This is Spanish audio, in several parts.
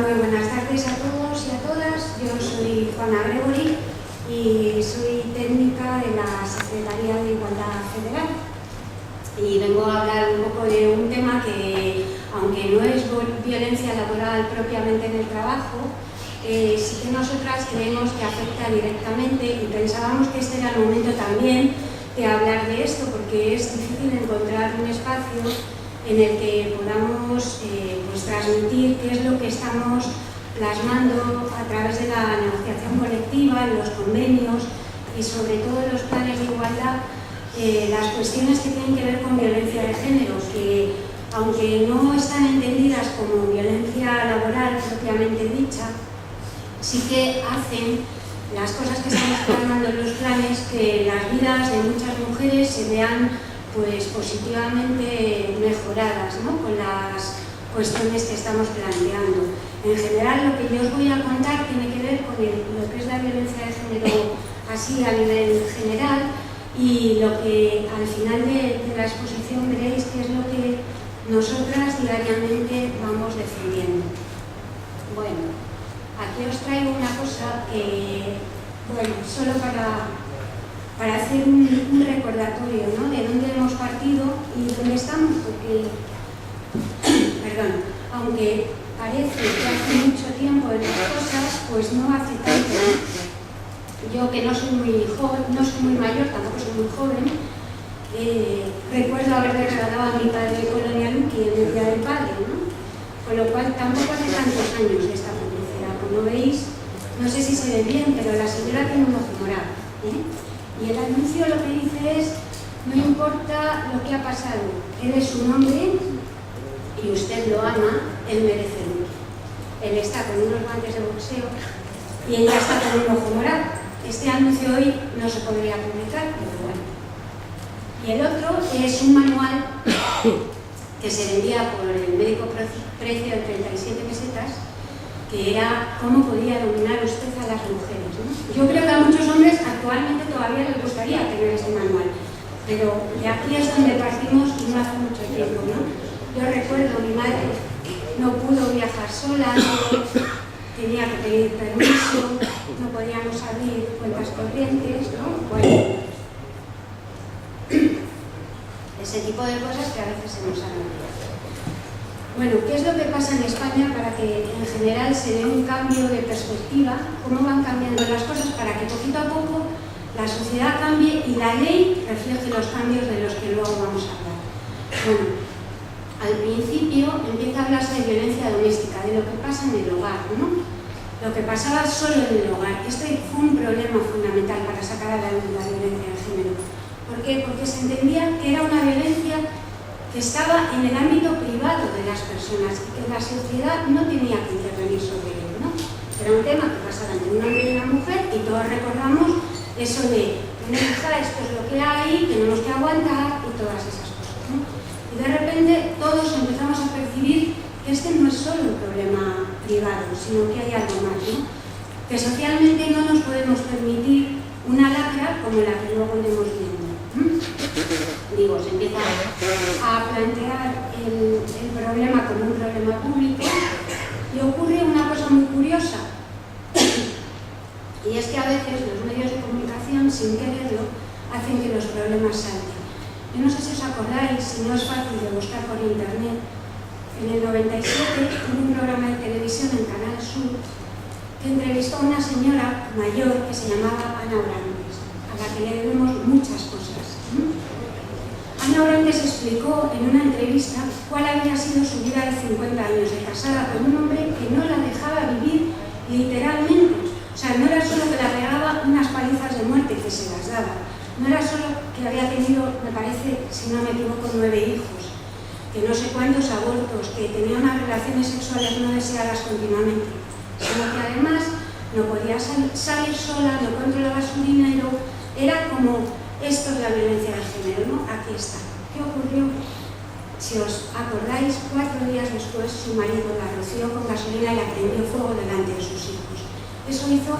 muy buenas tardes a todos y a todas. Yo soy Juana Gregory y soy técnica de la Secretaría de Igualdad Federal. Y vengo a hablar un poco de un tema que, aunque no es violencia laboral propiamente en el trabajo, sí que nosotras creemos que afecta directamente y pensábamos que este era el momento también de hablar de esto, porque es difícil encontrar un espacio en el que podamos pues transmitir qué es lo que estamos plasmando a través de la negociación colectiva, en los convenios y sobre todo en los planes de igualdad, las cuestiones que tienen que ver con violencia de género, que aunque no están entendidas como violencia laboral propiamente dicha, sí que hacen las cosas que estamos plasmando en los planes que las vidas de muchas mujeres se vean pues positivamente mejoradas, ¿no?, con las cuestiones que estamos planteando. En general, lo que yo os voy a contar tiene que ver con lo que es la violencia de género así a nivel general, y lo que al final de la exposición veréis que es lo que nosotras diariamente vamos defendiendo. Bueno, aquí os traigo una cosa que, bueno, solo para hacer un recordatorio, ¿no?, de dónde hemos partido y dónde estamos, porque, perdón, aunque parece que hace mucho tiempo en las cosas, pues no hace tanto, ¿no? Yo, que no soy muy joven, no soy muy mayor, tampoco soy muy joven, recuerdo haberle regalado a mi padre Colonia Luqui en el Día del Padre, ¿no? Con lo cual tampoco hace tantos años de esta publicidad. Como veis, no sé si se ve bien, pero la señora tiene un ojo morado, ¿eh? Y el anuncio lo que dice es: no importa lo que ha pasado, él es un hombre y usted lo ama, él merece luz. Él está con unos guantes de boxeo y ella está con un ojo morado. Este anuncio hoy no se podría publicar, pero bueno. Y el otro es un manual que se vendía por el médico precio de 37 pesetas, que era cómo podía dominar usted a las mujeres, ¿no? Yo creo que a muchos hombres actualmente todavía les gustaría tener este manual, pero de aquí es donde partimos y no hace mucho tiempo, ¿no? Yo recuerdo, mi madre no pudo viajar sola, tenía que pedir permiso, no podíamos abrir cuentas corrientes, ¿no? Bueno, ese tipo de cosas que a veces se nos han olvidado. Bueno, ¿qué es lo que pasa en España para que en general se dé un cambio de perspectiva? ¿Cómo van cambiando las cosas para que poquito a poco la sociedad cambie y la ley refleje los cambios de los que luego vamos a hablar? Bueno, al principio empieza a hablarse de violencia doméstica, de lo que pasa en el hogar, ¿no? Lo que pasaba solo en el hogar. Este fue un problema fundamental para sacar a la luz la violencia de género. ¿Por qué? Porque se entendía que era una violencia que estaba en el ámbito privado de las personas y que la sociedad no tenía que intervenir sobre ello, ¿no? Era un tema que pasaba entre un hombre y una mujer y todos recordamos eso de una hija, esto es lo que hay, tenemos que aguantar y todas esas cosas, ¿no? Y de repente todos empezamos a percibir que este no es solo un problema privado, sino que hay algo más, ¿no? Que socialmente no nos podemos permitir una lacra como la que luego iremos viendo. Digo, se empieza a plantear el problema como un problema público y ocurre una cosa muy curiosa, y es que a veces los medios de comunicación, sin quererlo, hacen que los problemas salten. Yo no sé si os acordáis, si no es fácil de buscar por internet, en el 97 hubo un programa de televisión en Canal Sur que entrevistó a una señora mayor que se llamaba Ana Orantes, a la que le debemos muchas cosas. Ana Orantes explicó en una entrevista cuál había sido su vida de 50 años de casada con un hombre que no la dejaba vivir literalmente. O sea, no era solo que la pegaba unas palizas de muerte, que se las daba. No era solo que había tenido, me parece, si no me equivoco, 9 hijos, que no sé cuántos abortos, que tenía unas relaciones sexuales no deseadas continuamente, sino que además no podía salir sola, no controlaba su dinero. Era como, esto es la violencia de género, ¿no? Aquí está. ¿Qué ocurrió? Si os acordáis, 4 días después su marido la roció con gasolina y la prendió fuego delante de sus hijos. Eso hizo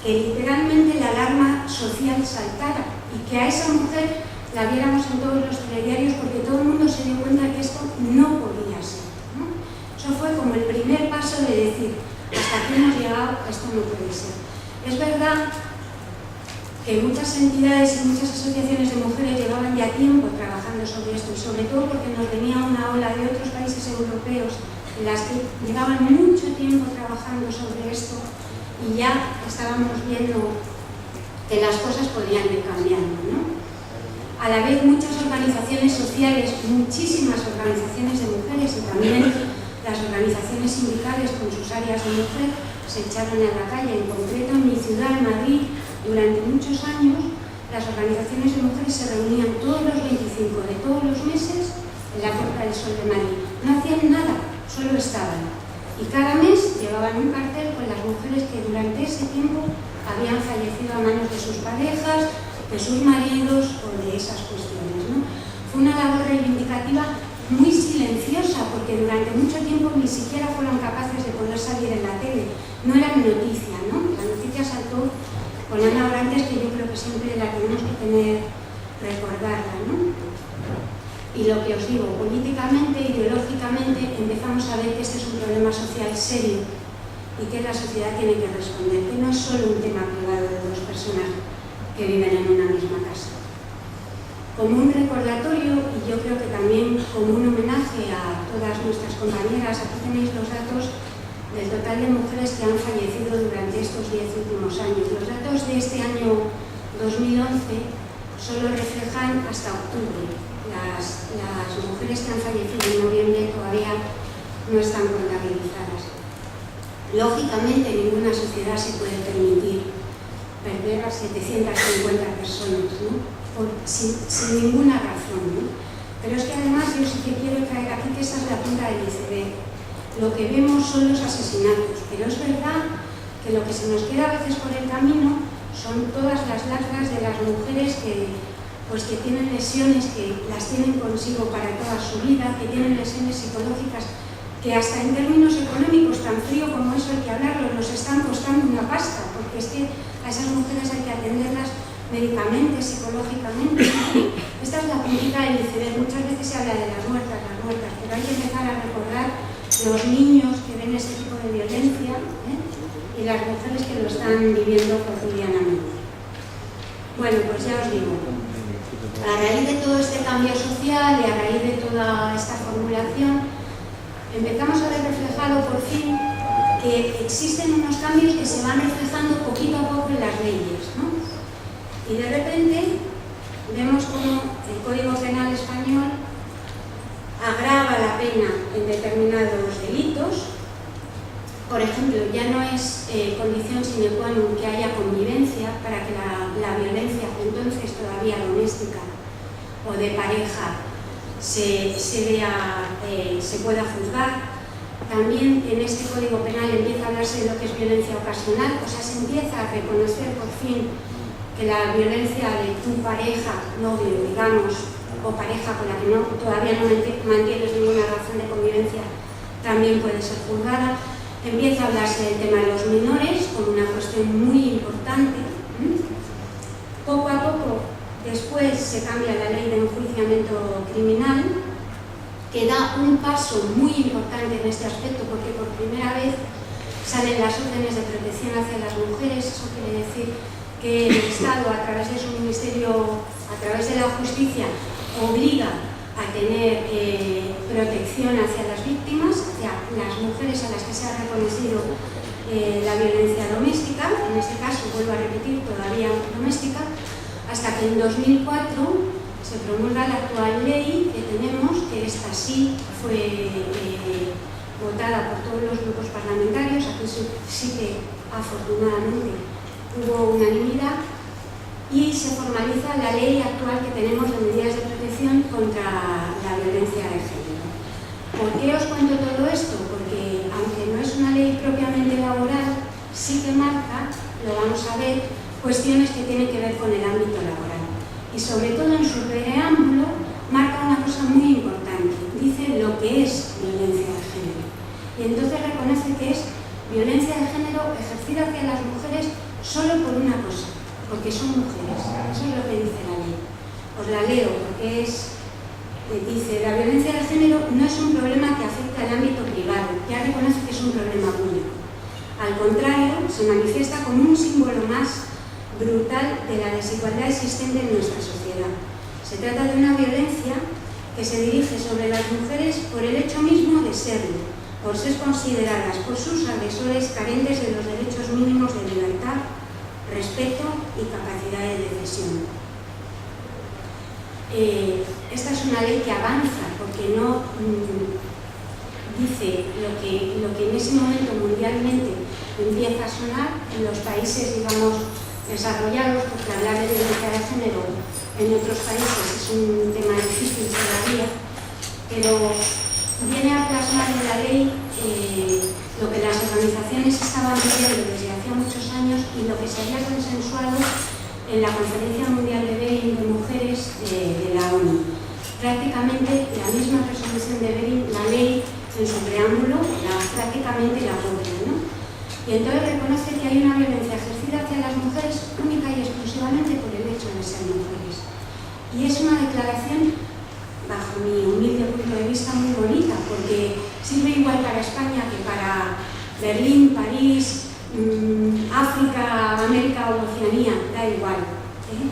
que literalmente la alarma social saltara y que a esa mujer la viéramos en todos los telediarios, porque todo el mundo se dio cuenta que esto no podía ser, ¿no? Eso fue como el primer paso de decir, que muchas entidades y muchas asociaciones de mujeres llevaban ya tiempo trabajando sobre esto, y sobre todo porque nos venía una ola de otros países europeos en las que llevaban mucho tiempo trabajando sobre esto y ya estábamos viendo que las cosas podían ir cambiando, ¿no? A la vez muchas organizaciones sociales, muchísimas organizaciones de mujeres y también las organizaciones sindicales con sus áreas de mujer se echaron a la calle. En concreto en mi ciudad, en Madrid, durante muchos años las organizaciones de mujeres se reunían todos los 25 de todos los meses en la Puerta del Sol de Madrid. No hacían nada, solo estaban. Y cada mes llevaban un cartel con las mujeres que durante ese tiempo habían fallecido a manos de sus parejas, de sus maridos o de esas cuestiones, ¿no? Fue una labor reivindicativa muy silenciosa, porque durante mucho tiempo ni siquiera fueron capaces de poder salir en la tele. No eran noticia, ¿no? La noticia saltó con Ana Orantes, que yo creo que siempre la tenemos que tener, recordarla, ¿no? Y lo que os digo, políticamente, ideológicamente, empezamos a ver que este es un problema social serio y que la sociedad tiene que responder, que no es solo un tema privado de dos personas que viven en una misma casa. Como un recordatorio, y yo creo que también como un homenaje a todas nuestras compañeras, aquí tenéis los datos del total de mujeres que han fallecido durante estos 10 últimos años. Los datos de este año 2011 solo reflejan hasta octubre. Las mujeres que han fallecido en noviembre todavía no están contabilizadas. Lógicamente, ninguna sociedad se puede permitir perder a 750 personas, ¿no? Sin ninguna razón, ¿no? Pero es que además yo sí que quiero traer aquí que esa es la punta del iceberg. Lo que vemos son los asesinatos, pero es verdad que lo que se nos queda a veces por el camino son todas las largas de las mujeres que tienen lesiones, que las tienen consigo para toda su vida, que tienen lesiones psicológicas que hasta en términos económicos, tan frío como eso hay que hablarlo, nos están costando una pasta, porque es que a esas mujeres hay que atenderlas médicamente, psicológicamente. Esta es la puntita del iceberg. Muchas veces se habla de las muertas, pero hay que empezar a recordar los niños que ven este tipo de violencia, y las mujeres que lo están viviendo cotidianamente. Bueno, pues ya os digo, a raíz de todo este cambio social y a raíz de toda esta formulación, empezamos a ver reflejado por fin que existen unos cambios que se van reflejando poquito a poco en las leyes, ¿no? Y de repente vemos como el Código Penal español agrava la pena en determinados delitos. Por ejemplo, ya no es condición sine qua non que haya convivencia para que la violencia, entonces todavía doméstica o de pareja, se pueda juzgar. También en este Código Penal empieza a hablarse de lo que es violencia ocasional, o sea, se empieza a reconocer por fin que la violencia de tu pareja, novio, digamos, o pareja con la que todavía no mantienes ninguna razón de convivencia, también puede ser juzgada. Empieza a hablarse del tema de los menores como una cuestión muy importante. Poco a poco, después se cambia la ley de enjuiciamiento criminal, que da un paso muy importante en este aspecto, porque por primera vez salen las órdenes de protección hacia las mujeres. Eso quiere decir que el Estado, a través de su ministerio, a través de la justicia, obliga a tener protección hacia las víctimas, hacia las mujeres a las que se ha reconocido la violencia doméstica, en este caso, vuelvo a repetir, todavía doméstica, hasta que en 2004 se promulga la actual ley que tenemos, que esta sí fue votada por todos los grupos parlamentarios. Aquí sí que afortunadamente hubo unanimidad, y se formaliza la ley actual que tenemos de medidas de protección contra la violencia de género. ¿Por qué os cuento todo esto? Porque aunque no es una ley propiamente laboral, sí que marca, lo vamos a ver, cuestiones que tienen que ver con el ámbito laboral. Y sobre todo en su preámbulo marca una cosa muy importante. Dice lo que es violencia de género. Y entonces reconoce que es violencia de género ejercida hacia las mujeres solo por una cosa, porque son mujeres. Eso es lo que dice la ley. Os la leo porque dice: la violencia de género no es un problema que afecte al ámbito privado, ya reconoce que es un problema público. Al contrario, se manifiesta como un símbolo más brutal de la desigualdad existente en nuestra sociedad. Se trata de una violencia que se dirige sobre las mujeres por el hecho mismo de serlo, por ser consideradas por sus agresores carentes de los derechos mínimos de libertad, respeto y capacidad de decisión. Esta es una ley que avanza porque no dice lo que en ese momento mundialmente empieza a sonar en los países, digamos, desarrollados, porque hablar de violencia de género en otros países es un tema difícil todavía, pero viene a plasmar en la ley lo que las organizaciones estaban pidiendo desde hacía muchos años y lo que se había consensuado en la Conferencia Mundial de Berín de Mujeres de la ONU. Prácticamente la misma resolución de Berín, la ley en su preámbulo, prácticamente la copia, ¿no? Y entonces reconoce que hay una violencia ejercida hacia las mujeres única y exclusivamente por el hecho de ser mujeres. Y es una declaración, bajo mi humilde punto de vista, muy bonita, porque sirve igual para España que para Berlín, París, África, América o Oceanía, da igual.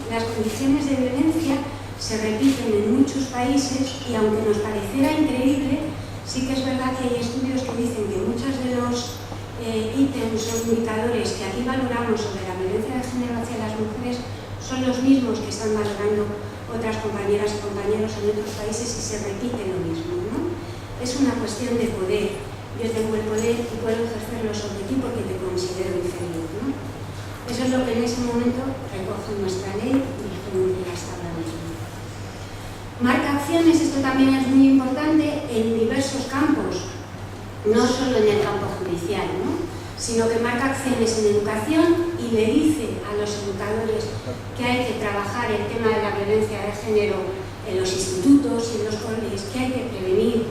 Las condiciones de violencia se repiten en muchos países y aunque nos pareciera increíble, sí que es verdad que hay estudios que dicen que muchos de los ítems o indicadores que aquí valoramos sobre la violencia de género hacia las mujeres son los mismos que están valorando otras compañeras y compañeros en otros países y se repite lo mismo, ¿no? Es una cuestión de poder. Yo tengo el poder y puedo ejercerlo sobre ti porque te considero inferior, ¿no? Eso es lo que en ese momento recoge nuestra ley vigente hasta ahora mismo. Marca acciones, esto también es muy importante, en diversos campos, no solo en el campo judicial, ¿no? Sino que marca acciones en educación y le dice a los educadores que hay que trabajar el tema de la violencia de género en los institutos y en los colegios, que hay que prevenir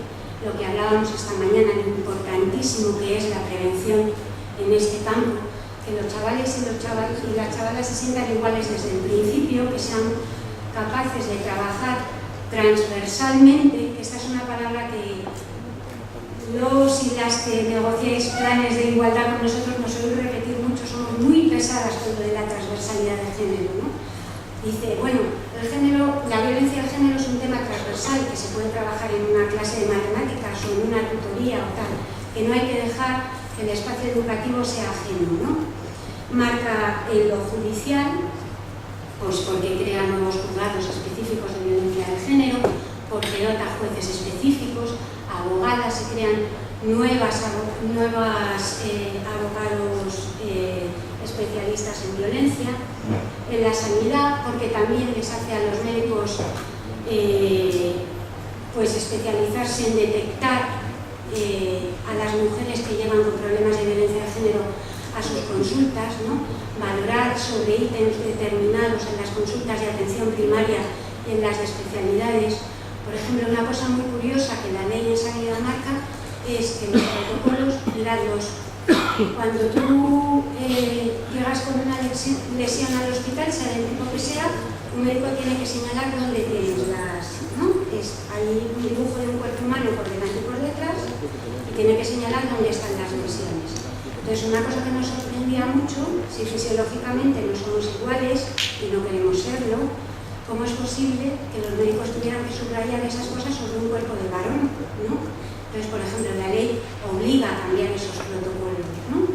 lo que hablábamos esta mañana, lo importantísimo que es la prevención en este campo, que los chavales y las chavalas se sientan iguales desde el principio, que sean capaces de trabajar transversalmente, que esta es una palabra que los y las que negociáis planes de igualdad con nosotros nos oís repetir mucho, somos muy pesadas con lo de la transversalidad de género, ¿no? Dice, bueno, la violencia de género es un tema transversal que se puede trabajar en una clase de matemáticas o en una tutoría o tal, que no hay que dejar que el espacio educativo sea ajeno, ¿no? Marca en lo judicial, pues porque crea nuevos juzgados específicos de violencia de género, porque dota jueces específicos, abogadas, se crean nuevas abogados especialistas en violencia, en la sanidad, porque también les hace a los médicos pues especializarse en detectar a las mujeres que llegan con problemas de violencia de género a sus consultas, ¿no? Valorar sobre ítems determinados en las consultas de atención primaria y en las de especialidades. Por ejemplo, una cosa muy curiosa que la ley en sanidad marca es que los protocolos, cuando tú llegas con una lesión al hospital, sea del tipo que sea, un médico tiene que señalar dónde tienes ¿no? Hay un dibujo de un cuerpo humano por delante y por detrás y tiene que señalar dónde están las lesiones. Entonces, una cosa que nos sorprendía mucho, si fisiológicamente no somos iguales y no queremos serlo, ¿cómo es posible que los médicos tuvieran que subrayar esas cosas sobre un cuerpo de varón, ¿no? Entonces, por ejemplo, la ley obliga a cambiar esos protocolos, ¿no?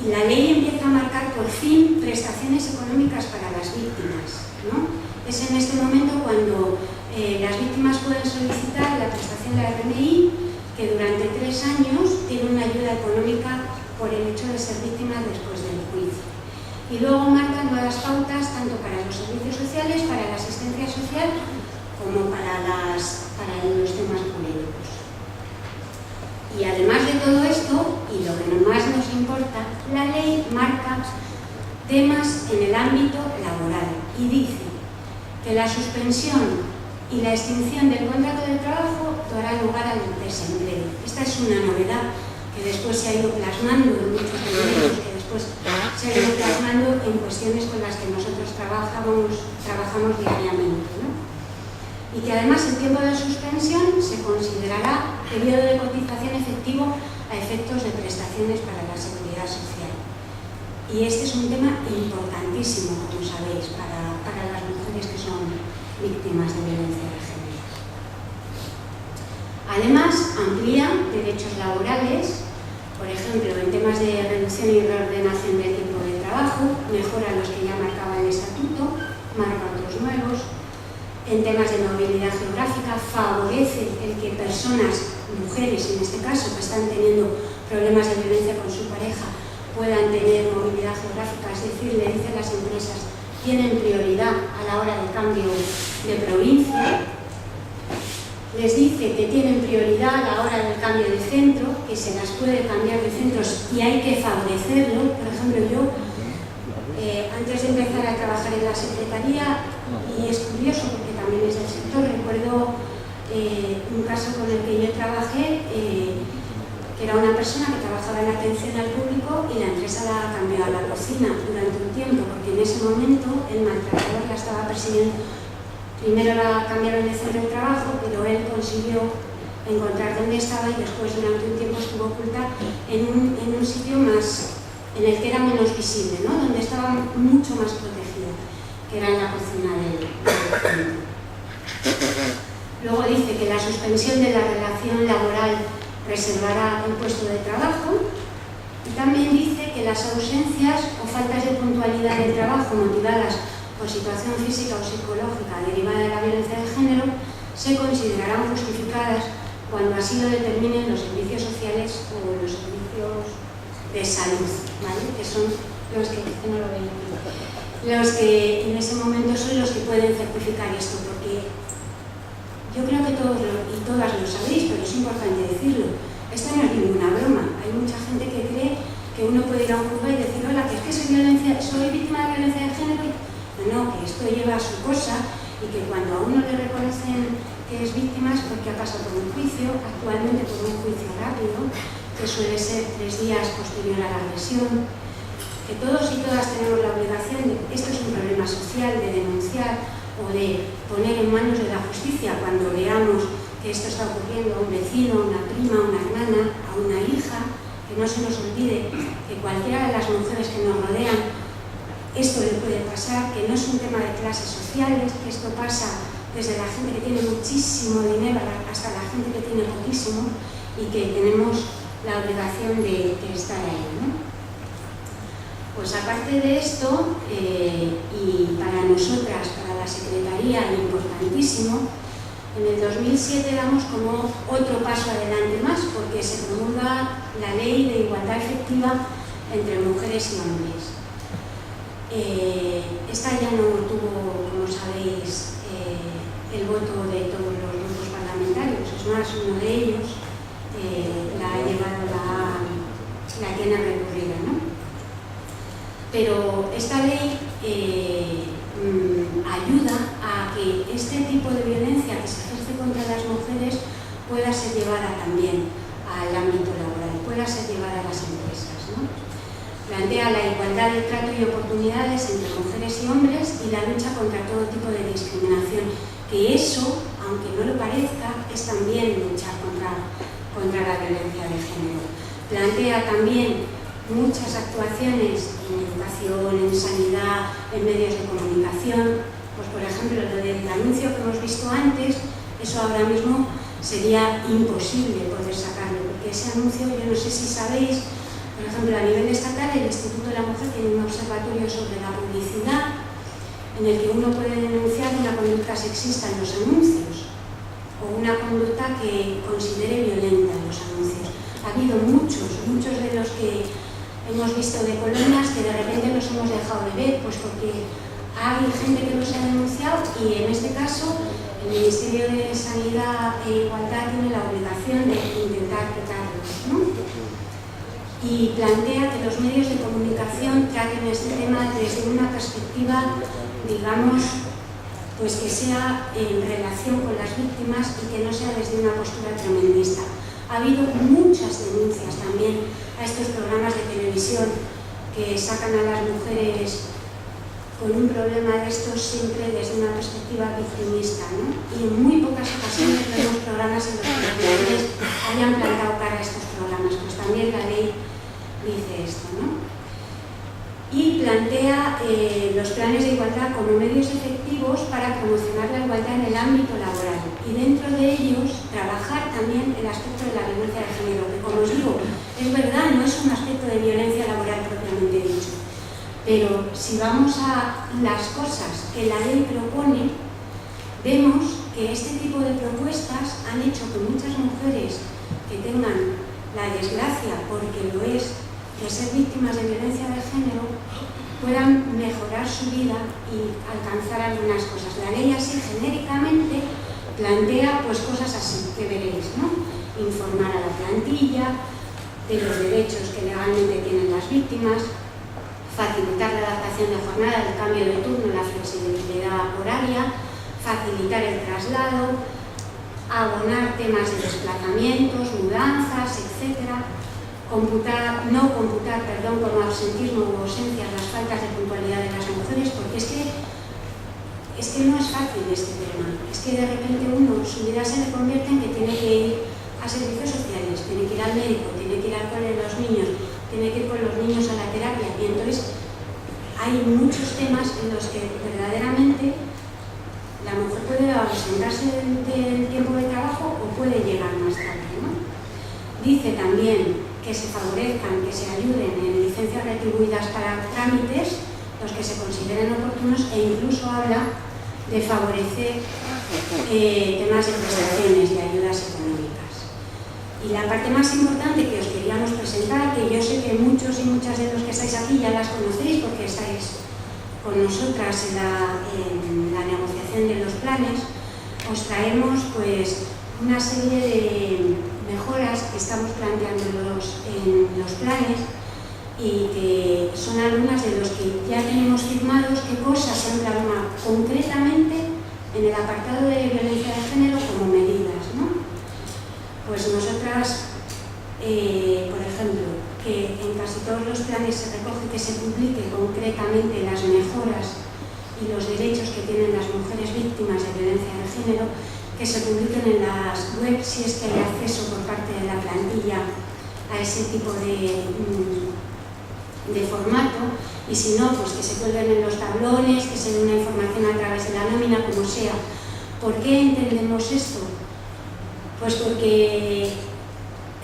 Y la ley empieza a marcar, por fin, prestaciones económicas para las víctimas, ¿no? Es en este momento cuando las víctimas pueden solicitar la prestación de la RMI, que durante 3 años tiene una ayuda económica por el hecho de ser víctimas después del juicio. Y luego marcan nuevas pautas tanto para los servicios sociales, para la asistencia social, como para los temas jurídicos. Y además de todo esto, y lo que más nos importa, la ley marca temas en el ámbito laboral y dice que la suspensión y la extinción del contrato de trabajo dará lugar al desempleo. Esta es una novedad que después se ha ido plasmando en muchos elementos, que después se ha ido plasmando en cuestiones con las que nosotros trabajamos diariamente, ¿no? Y que además el tiempo de suspensión se considerará periodo de cotización efectivo a efectos de prestaciones para la seguridad social. Y este es un tema importantísimo, como sabéis, para las mujeres que son víctimas de violencia de género. Además, amplía derechos laborales, por ejemplo, en temas de reducción y reordenación del tiempo de trabajo, mejora los que ya marcaba el estatuto, marca otros nuevos. En temas de movilidad geográfica, favorece el que personas, mujeres en este caso, que están teniendo problemas de violencia con su pareja, puedan tener movilidad geográfica, es decir, le dicen las empresas, tienen prioridad a la hora del cambio de provincia. Les dice que tienen prioridad a la hora del cambio de centro, que se las puede cambiar de centros y hay que favorecerlo. Por ejemplo, yo, antes de empezar a trabajar en la Secretaría, y es curioso porque también es del sector, recuerdo un caso con el que yo trabajé, que era una persona que trabajaba en atención al público y la empresa la cambió a la cocina durante un tiempo, porque en ese momento el maltratador la estaba persiguiendo. Primero la cambiaron de centro de trabajo, pero él consiguió encontrar dónde estaba y después durante un tiempo estuvo oculta en un sitio más, en el que era menos visible, ¿no? Donde estaba mucho más protegida, que era en la cocina del centro. Luego dice que la suspensión de la relación laboral reservará el puesto de trabajo, y también dice que las ausencias o faltas de puntualidad del trabajo motivadas por situación física o psicológica derivada de la violencia de género se considerarán justificadas cuando así lo determinen los servicios sociales o los servicios de salud, ¿vale? Que son los que no lo ven aquí, los que en ese momento son los que pueden certificar esto, porque yo creo que todos y todas lo sabéis, pero es importante decirlo. Esto no es ninguna broma. Hay mucha gente que cree que uno puede ir a un juzgado y decir, hola, que es que soy víctima de violencia de género. No, que esto lleva a su cosa y que cuando a uno le reconocen que es víctima es porque ha pasado por un juicio, actualmente por un juicio rápido, que suele ser 3 días posterior a la agresión, que todos y todas tenemos la obligación de, esto es un problema social, de denunciar o de poner en manos de la justicia cuando veamos que esto está ocurriendo a un vecino, a una prima, a una hermana, a una hija, que no se nos olvide que cualquiera de las mujeres que nos rodean, esto le puede pasar, que no es un tema de clases sociales, que esto pasa desde la gente que tiene muchísimo dinero hasta la gente que tiene poquísimo y que tenemos la obligación de estar ahí, ¿no? Pues aparte de esto, y para nosotras, para la Secretaría, importantísimo, en el 2007 damos como otro paso adelante más, porque se promulga la Ley de Igualdad Efectiva entre Mujeres y Hombres. Esta ya no tuvo, como sabéis, el voto de todos los grupos parlamentarios, es más, uno de ellos la ha llevado, la tiene recurrida, ¿no? Pero esta ley ayuda a que este tipo de violencia que se ejerce contra las mujeres pueda ser llevada también al ámbito laboral, pueda ser llevada a las empresas, ¿no? Plantea la igualdad de trato y oportunidades entre mujeres y hombres y la lucha contra todo tipo de discriminación, que eso, aunque no lo parezca, es también luchar contra la violencia de género. Plantea también muchas actuaciones en educación, en sanidad, en medios de comunicación. Pues por ejemplo, lo del anuncio que hemos visto antes, eso ahora mismo sería imposible poder sacarlo, porque ese anuncio, yo no sé si sabéis, por ejemplo, a nivel estatal, el Instituto de la Mujer tiene un observatorio sobre la publicidad en el que uno puede denunciar una conducta sexista en los anuncios o una conducta que considere violenta en los anuncios. Ha habido muchos de los que hemos visto de colonias que de repente los hemos dejado de ver, pues porque hay gente que los ha denunciado y en este caso el Ministerio de Sanidad e Igualdad tiene la obligación de intentar quitarlos, ¿no? Y plantea que los medios de comunicación traten este tema desde una perspectiva, digamos, pues que sea en relación con las víctimas y que no sea desde una postura tremendista. Ha habido muchas denuncias también a estos programas de televisión que sacan a las mujeres con un problema de estos siempre desde una perspectiva victimista, ¿no? Y en muy pocas ocasiones vemos programas en los que las mujeres hayan plantado cara a estos programas, pues también la ley dice esto, ¿no? plantea los planes de igualdad como medios efectivos para promocionar la igualdad en el ámbito laboral y dentro de ellos trabajar también el aspecto de la violencia de género, que como os digo, es verdad, no es un aspecto de violencia laboral propiamente dicho, pero si vamos a las cosas que la ley propone, vemos que este tipo de propuestas han hecho que muchas mujeres que tengan la desgracia, porque lo es, de ser víctimas de violencia de género, puedan mejorar su vida y alcanzar algunas cosas. La ley así genéricamente plantea pues cosas así, que veréis, ¿no? Informar a la plantilla de los derechos que legalmente tienen las víctimas, facilitar la adaptación de jornada, el cambio de turno, la flexibilidad horaria, facilitar el traslado, abonar temas de desplazamientos, mudanzas, etc. No computar como absentismo u ausencias las faltas de puntualidad de las mujeres, porque es que no es fácil este tema. Es que de repente su vida se le convierte en que tiene que ir a servicios sociales, tiene que ir al médico, tiene que ir al cole de los niños, tiene que ir con los niños a la terapia, y entonces hay muchos temas en los que verdaderamente la mujer puede ausentarse del tiempo de trabajo o puede llegar más tarde, ¿no? Dice también que se favorezcan, que se ayuden en licencias retribuidas para trámites, los que se consideren oportunos, e incluso habla de favorecer temas de prestaciones, de ayudas económicas. Y la parte más importante que os queríamos presentar, que yo sé que muchos y muchas de los que estáis aquí ya las conocéis porque estáis con nosotras en la negociación de los planes, os traemos pues una serie de mejoras que estamos planteando en los planes y que son algunas de los que ya tenemos firmados, qué cosas se han plasmado concretamente en el apartado de violencia de género como medidas, ¿no? Pues nosotras, por ejemplo, que en casi todos los planes se recoge que se publique concretamente las mejoras y los derechos que tienen las mujeres víctimas de violencia de género, que se publiquen en las webs si es que hay acceso por parte de la plantilla a ese tipo de formato, y si no, pues que se cuelguen en los tablones, que se dé una información a través de la nómina, como sea. ¿Por qué entendemos esto? Pues porque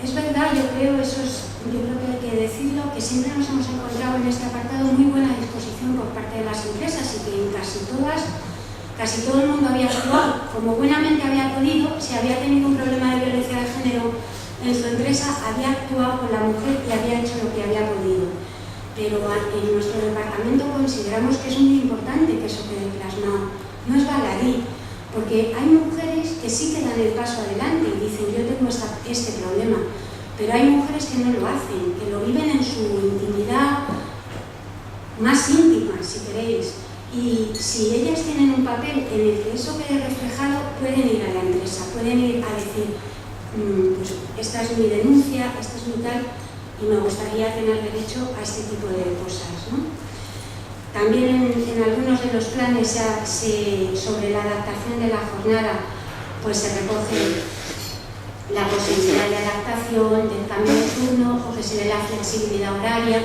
es verdad, yo creo que hay que decirlo, que siempre nos hemos encontrado en este apartado muy buena disposición por parte de las empresas y que en casi todo el mundo había actuado como buenamente había podido. Si había tenido un problema de violencia de género en su empresa, había actuado con la mujer y había hecho lo que había podido. Pero en nuestro departamento consideramos que es muy importante que eso quede plasmado. No es baladí, porque hay mujeres que sí que dan el paso adelante y dicen yo tengo este problema, pero hay mujeres que no lo hacen, que lo viven en su intimidad más íntima, si queréis. Y si ellas tienen un papel en el que eso quede reflejado, pueden ir a la empresa, pueden ir a decir pues esta es mi denuncia, esta es mi tal, y me gustaría tener derecho a este tipo de cosas, ¿no? También en algunos de los planes sobre la adaptación de la jornada pues se recoge la posibilidad de adaptación, del cambio de turno, o que se dé la flexibilidad horaria,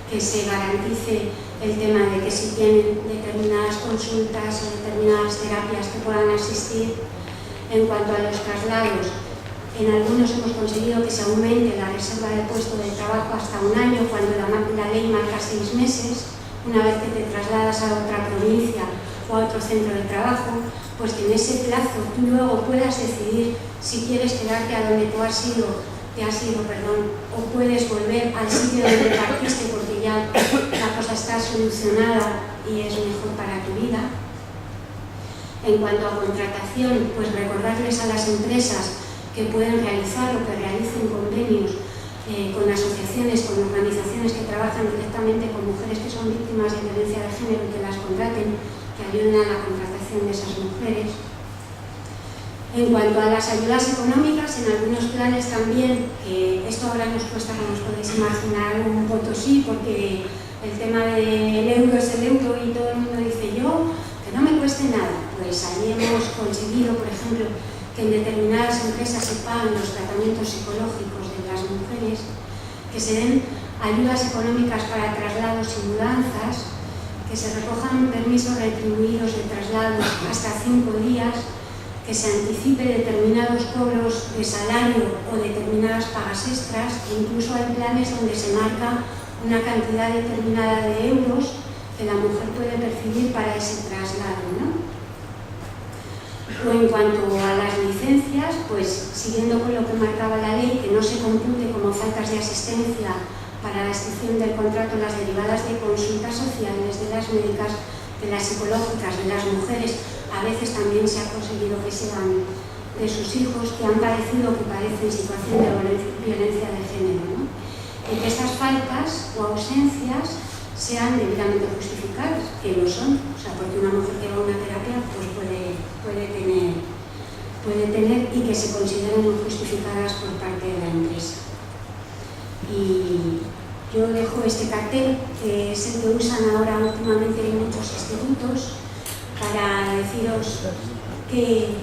que se garantice el tema de que si tienen determinadas consultas o determinadas terapias que puedan asistir. En cuanto a los traslados, en algunos hemos conseguido que se aumente la reserva de puesto de trabajo hasta 1 año, cuando la ley marca 6 meses. Una vez que te trasladas a otra provincia o a otro centro de trabajo, pues que en ese plazo tú luego puedas decidir si quieres quedarte a donde te has ido, o puedes volver al sitio donde partiste porque ya la cosa está solucionada y es mejor para tu vida. En cuanto a contratación, pues recordarles a las empresas que pueden realizar o que realicen convenios con asociaciones, con organizaciones que trabajan directamente con mujeres que son víctimas de violencia de género y que las contraten, que ayuden a la contratación de esas mujeres. En cuanto a las ayudas económicas, en algunos planes también, que esto ahora nos cuesta, como os podéis imaginar, un potosí, porque el tema del euro es el euro y todo el mundo dice yo, que no me cueste nada. Pues allí hemos conseguido, por ejemplo, que en determinadas empresas se paguen los tratamientos psicológicos de las mujeres, que se den ayudas económicas para traslados y mudanzas, que se recojan permisos retribuidos de traslado hasta 5 días, que se anticipe determinados cobros de salario o determinadas pagas extras, e incluso hay planes donde se marca una cantidad determinada de euros que la mujer puede percibir para ese traslado, ¿no? O en cuanto a las licencias, pues siguiendo con lo que marcaba la ley, que no se compute como faltas de asistencia para la excepción del contrato las derivadas de consultas sociales, de las médicas, de las psicológicas, de las mujeres. A veces también se ha conseguido que sean de sus hijos que han padecido o que padecen situación de violencia de género, ¿no? Y que estas faltas o ausencias sean debidamente justificadas, que lo son. O sea, porque una mujer que va a una terapia pues puede tener y que se consideren justificadas por parte de la empresa. Y yo dejo este cartel, que es el que usan ahora últimamente en muchos institutos, para deciros que,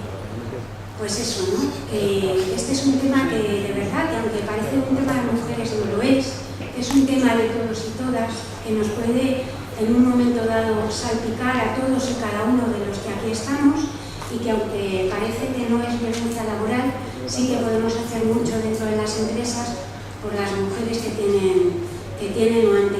pues eso, ¿no? Que este es un tema que de verdad, que aunque parece un tema de mujeres, no lo es un tema de todos y todas, que nos puede en un momento dado salpicar a todos y cada uno de los que aquí estamos, y que aunque parece que no es violencia laboral, sí que podemos hacer mucho dentro de las empresas por las mujeres que tienen o han